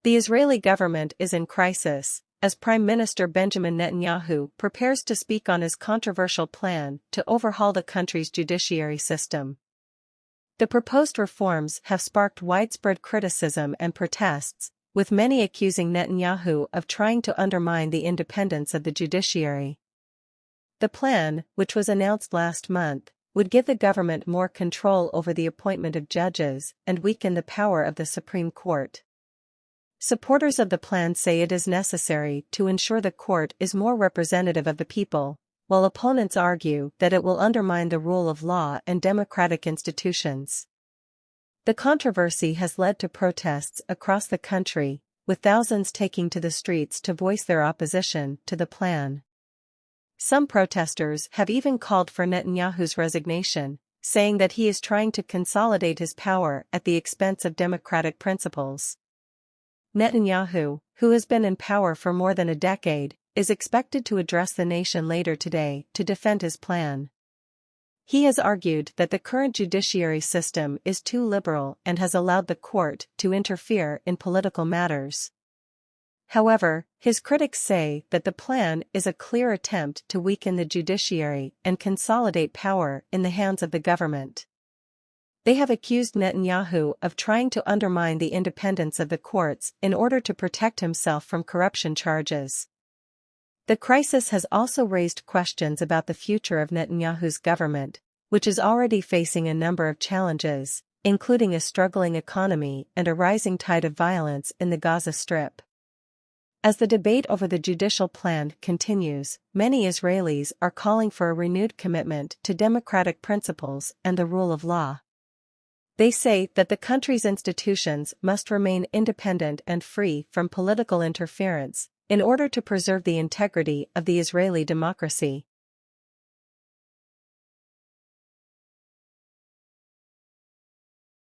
The Israeli government is in crisis, as Prime Minister Benjamin Netanyahu prepares to speak on his controversial plan to overhaul the country's judiciary system. The proposed reforms have sparked widespread criticism and protests, with many accusing Netanyahu of trying to undermine the independence of the judiciary. The plan, which was announced last month, would give the government more control over the appointment of judges and weaken the power of the Supreme Court. Supporters of the plan say it is necessary to ensure the court is more representative of the people, while opponents argue that it will undermine the rule of law and democratic institutions. The controversy has led to protests across the country, with thousands taking to the streets to voice their opposition to the plan. Some protesters have even called for Netanyahu's resignation, saying that he is trying to consolidate his power at the expense of democratic principles. Netanyahu, who has been in power for more than a decade, is expected to address the nation later today to defend his plan. He has argued that the current judiciary system is too liberal and has allowed the court to interfere in political matters. However, his critics say that the plan is a clear attempt to weaken the judiciary and consolidate power in the hands of the government. They have accused Netanyahu of trying to undermine the independence of the courts in order to protect himself from corruption charges. The crisis has also raised questions about the future of Netanyahu's government, which is already facing a number of challenges, including a struggling economy and a rising tide of violence in the Gaza Strip. As the debate over the judicial plan continues, many Israelis are calling for a renewed commitment to democratic principles and the rule of law. They say that the country's institutions must remain independent and free from political interference, in order to preserve the integrity of the Israeli democracy.